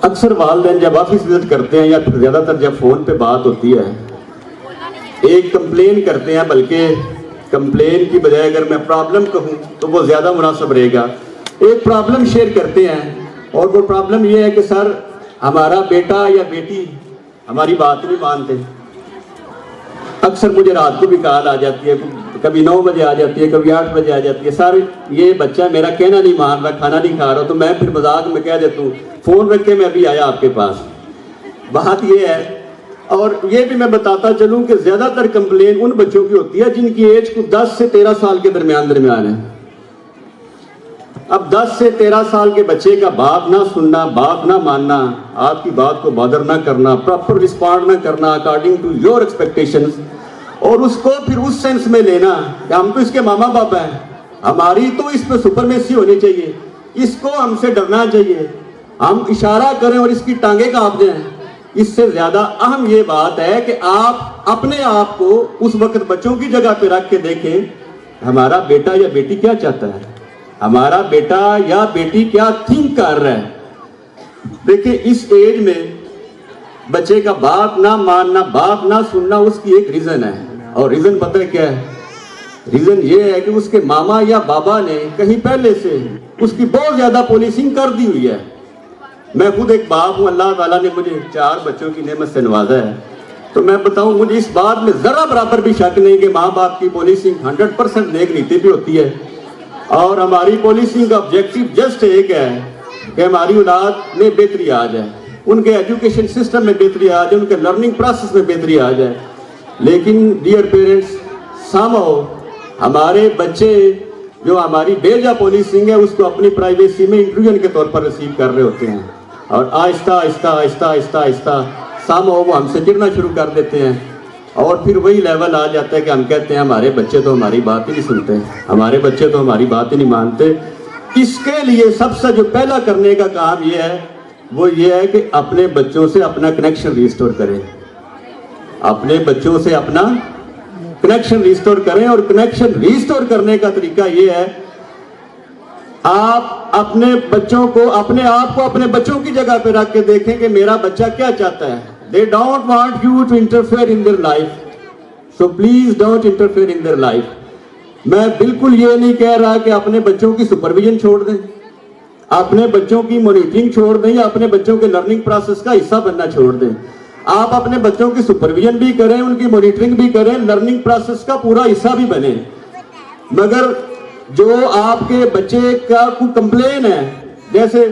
اکثر والدین جب آفس وزٹ کرتے ہیں یا پھر زیادہ تر جب فون پہ بات ہوتی ہے ایک کمپلین کرتے ہیں، بلکہ کمپلین کی بجائے اگر میں پرابلم کہوں تو وہ زیادہ مناسب رہے گا. ایک پرابلم شیئر کرتے ہیں اور وہ پرابلم یہ ہے کہ سر ہمارا بیٹا یا بیٹی ہماری بات نہیں مانتے. اکثر مجھے رات کو بھی کال آ جاتی ہے، کبھی 9 بجے آ جاتی ہے، کبھی 8 بجے آ جاتی ہے، سر یہ بچہ میرا کہنا نہیں مان رہا، کھانا نہیں کھا رہا. تو میں پھر مذاق میں کہہ دیتا ہوں فون رکھ کے میں ابھی آیا آپ کے پاس. بات یہ ہے، اور یہ بھی میں بتاتا چلوں کہ زیادہ تر کمپلین ان بچوں کی ہوتی ہے جن کی ایج کو 10 سے 13 سال کے درمیان ہے. اب 10 سے 13 سال کے بچے کا بات نہ سننا، بات نہ ماننا، آپ کی بات کو بادر نہ کرنا، پراپر رسپونڈ نہ کرنا اکارڈنگ ٹو یور ایکسپیکٹیشنز، اور اس کو پھر اس سینس میں لینا کہ ہم تو اس کے ماما باپ ہیں، ہماری تو اس پہ سپرمیسی ہونی چاہیے، اس کو ہم سے ڈرنا چاہیے، ہم اشارہ کریں اور اس کی ٹانگیں کانپ دیں. اس سے زیادہ اہم یہ بات ہے کہ آپ اپنے آپ کو اس وقت بچوں کی جگہ پہ رکھ کے دیکھیں ہمارا بیٹا یا بیٹی کیا چاہتا ہے، ہمارا بیٹا یا بیٹی کیا تھنک کر رہا ہے. دیکھیں اس ایج میں بچے کا بات نہ ماننا، بات نہ سننا، اس کی ایک ریزن ہے. اور ریزن پتہ ہے کیا ہے؟ ریزن یہ ہے کہ اس کے ماما یا بابا نے کہیں پہلے سے اس کی بہت زیادہ پولیسنگ کر دی ہوئی ہے. میں خود ایک باپ ہوں، اللہ تعالیٰ نے مجھے 4 بچوں کی نعمت سے نوازا ہے، تو میں بتاؤں مجھے اس بات میں ذرا برابر بھی شک نہیں کہ ماں باپ کی پولیسنگ 100% نیک نیتی بھی ہوتی ہے. اور ہماری پولیسنگ کا آبجیکٹو جسٹ ایک ہے کہ ہماری اولاد میں بہتری آ جائے، ان کے ایجوکیشن سسٹم میں بہتری آ جائے، ان کے لرننگ پروسیس میں بہتری آ جائے. لیکن ڈیئر پیرنٹس، سامو ہمارے بچے جو ہماری بیجا پولیسنگ ہے اس کو اپنی پرائیویسی میں انٹرویژن کے طور پر ریسیو کر رہے ہوتے ہیں، اور آہستہ آہستہ آہستہ آہستہ آہستہ سامو وہ ہم سے گرنا شروع کر دیتے ہیں. اور پھر وہی لیول آ جاتا ہے کہ ہم کہتے ہیں ہمارے بچے تو ہماری بات ہی نہیں سنتے، ہمارے بچے تو ہماری بات ہی نہیں مانتے. اس کے لیے سب سے جو پہلا کرنے کا کام یہ ہے وہ یہ ہے کہ اپنے بچوں سے اپنا کنیکشن ریسٹور کریں، اپنے بچوں سے اپنا کنیکشن ریسٹور کریں. اور کنیکشن ریسٹور کرنے کا طریقہ یہ ہے آپ اپنے بچوں کو، اپنے آپ کو اپنے بچوں کی جگہ پہ رکھ کے دیکھیں کہ میرا بچہ کیا چاہتا ہے. They don't want you to interfere in their life, so please don't interfere in their life. میں بالکل یہ نہیں کہہ رہا کہ اپنے بچوں کی سپرویژن چھوڑ دیں، اپنے بچوں کی مانیٹرنگ چھوڑ دیں، یا اپنے بچوں کے لرننگ پروسیس کا حصہ بننا چھوڑ دیں. آپ اپنے بچوں کی سپرویژن بھی کریں، ان کی مانیٹرنگ بھی کریں، لرننگ پروسیس کا پورا حصہ بھی بنیں. مگر جو آپ کے بچے کا کوئی کمپلین ہے، جیسے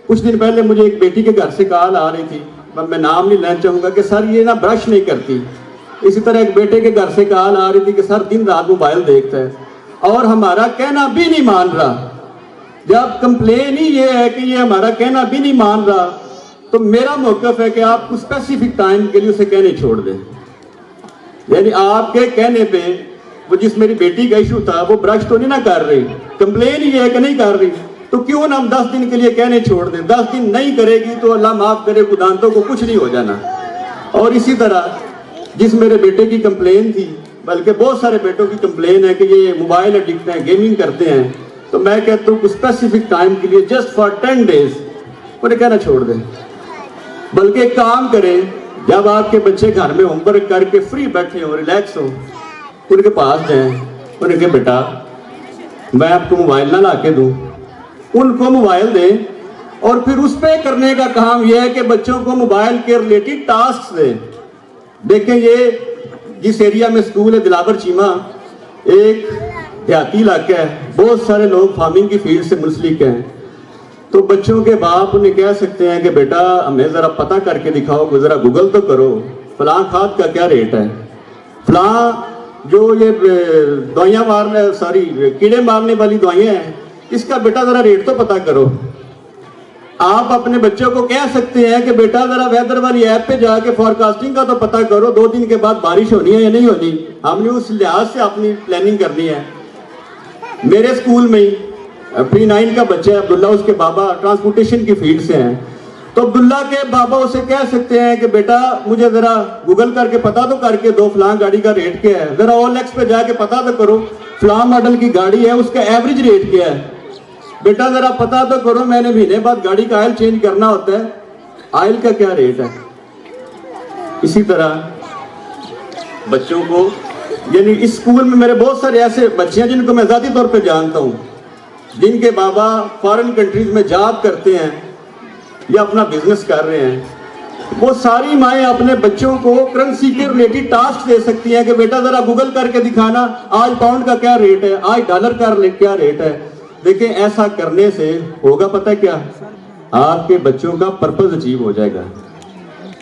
کچھ دن پہلے مجھے ایک بیٹی کے گھر سے کال آ رہی تھی، میں نام نہیں لینا چاہوں گا، کہ سر یہ نا برش نہیں کرتی. اسی طرح ایک بیٹے کے گھر سے کال آ رہی تھی کہ سر دن رات موبائل دیکھتا ہے اور ہمارا کہنا بھی نہیں مان رہا. جب کمپلین ہی یہ ہے کہ یہ ہمارا کہنا بھی نہیں مان رہا، تو میرا موقف ہے کہ آپ کو اسپیسیفک ٹائم کے لیے اسے کہنے چھوڑ دیں. یعنی آپ کے کہنے پہ وہ جس میری بیٹی کا ایشو تھا وہ برش تو نہیں نہ کر رہی، کمپلین ہی ہے کہ نہیں کر رہی، تو کیوں نہ ہم 10 دن کے لیے کہنے چھوڑ دیں. 10 دن نہیں کرے گی تو اللہ معاف کرے خدانتوں کو کچھ نہیں ہو جانا. اور اسی طرح جس میرے بیٹے کی کمپلین تھی، بلکہ بہت سارے بیٹوں کی کمپلین ہے کہ یہ موبائل ایڈکٹ ہیں، گیمنگ کرتے ہیں، تو میں کہتا ہوں کہ اسپیسیفک ٹائم کے لیے جسٹ فار 10 days انہیں کہنا چھوڑ دیں. بلکہ ایک کام کریں، جب آپ کے بچے گھر میں ہوم ورک کر کے فری بیٹھے ہوں، ریلیکس ہوں، ان کے پاس جائیں، انہیں کہ بیٹا میں آپ کو موبائل نہ لا کے دوں، ان کو موبائل دیں. اور پھر اس پہ کرنے کا کام یہ ہے کہ بچوں کو موبائل کے ریلیٹڈ ٹاسک دیں. دیکھیں یہ جس ایریا میں اسکول ہے دلاور چیمہ، ایک دیہاتی علاقہ ہے، بہت سارے لوگ فارمنگ کی فیلڈ سے منسلک ہیں. تو بچوں کے باپ انہیں کہہ سکتے ہیں کہ بیٹا ہمیں ذرا پتہ کر کے دکھاؤ، کہ ذرا گوگل تو کرو فلاں کھاد کا کیا ریٹ ہے، فلاں جو یہ دوائیاں کیڑے مارنے والی دوائیاں ہیں اس کا بیٹا ذرا ریٹ تو پتہ کرو. آپ اپنے بچوں کو کہہ سکتے ہیں کہ بیٹا ذرا ویدر والی ایپ پہ جا کے فورکاسٹنگ کا تو پتہ کرو، 2 دن کے بعد بارش ہونی ہے یا نہیں ہونی، ہم نے اس لحاظ سے اپنی پلاننگ کرنی ہے. میرے اسکول میں ہی پری 9 کا بچہ ہے عبداللہ، اس کے بابا ٹرانسپورٹیشن کی فیلڈ سے ہیں، تو عبداللہ کے بابا اسے کہہ سکتے ہیں کہ بیٹا مجھے ذرا گوگل کر کے پتہ تو کر کے دو فلاں گاڑی کا ریٹ کیا ہے، ذرا OLX پہ جا کے پتہ تو کرو فلاں ماڈل کی گاڑی ہے اس کا ایوریج ریٹ کیا ہے. بیٹا ذرا پتا تو کرو، میں نے مہینے بعد گاڑی کا آئل چینج کرنا ہوتا ہے، آئل کا کیا ریٹ ہے؟ اسی طرح بچوں کو، یعنی اس اسکول میں میرے بہت سارے ایسے بچے ہیں جن کو میں ذاتی طور پہ جانتا ہوں، جن کے بابا فارن کنٹریز میں جاب کرتے ہیں یا اپنا بزنس کر رہے ہیں. وہ ساری مائیں اپنے بچوں کو کرنسی کے ریلیٹڈ ٹاسک دے سکتی ہیں کہ بیٹا ذرا گوگل کر کے دکھانا آج پاؤنڈ کا کیا ریٹ ہے، آج ڈالر کا کیا ریٹ ہے. دیکھیں ایسا کرنے سے ہوگا پتہ کیا، آپ کے بچوں کا پرپز اچیو ہو جائے گا.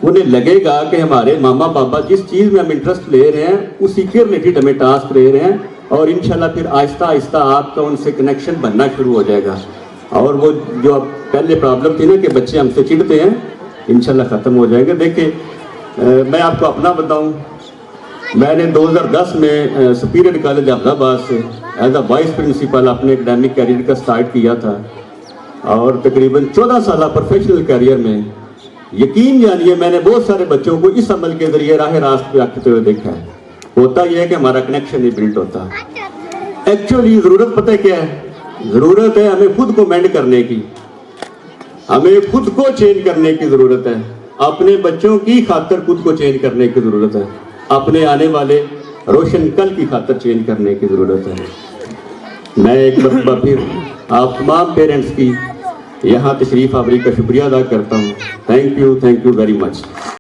انہیں لگے گا کہ ہمارے ماما پاپا جس چیز میں ہم انٹرسٹ لے رہے ہیں اسی کے ریلیٹڈ ہمیں ٹاسک دے رہے ہیں، اور انشاءاللہ پھر آہستہ آہستہ آپ کا ان سے کنیکشن بننا شروع ہو جائے گا. اور وہ جو پہلے پرابلم تھی نا کہ بچے ہم سے چڑھتے ہیں، انشاءاللہ ختم ہو جائیں گے. دیکھیں میں آپ کو اپنا بتاؤں، میں نے 2010 میں سپیریئر کالج احمد آباد سے ایز اے وائس پرنسپل اپنے اکیڈمک کیریئر کا سٹارٹ کیا تھا، اور تقریباً 14 سالہ پروفیشنل کیریئر میں یقین جانیے میں نے بہت سارے بچوں کو اس عمل کے ذریعے راہ راست پہ آتے ہوئے دیکھا ہے. ہوتا یہ ہے کہ ہمارا کنیکشن نہیں بلڈ ہوتا. ایکچولی ضرورت پتہ کیا ہے؟ ضرورت ہے ہمیں خود کو مینڈ کرنے کی، ہمیں خود کو چینج کرنے کی ضرورت ہے، اپنے بچوں کی خاطر خود کو چینج کرنے کی ضرورت ہے، اپنے آنے والے روشن کل کی خاطر چینج کرنے کی ضرورت ہے. میں ایک مرتبہ پھر آپ تمام پیرنٹس کی یہاں تشریف آوری کا شکریہ ادا کرتا ہوں. Thank you very much.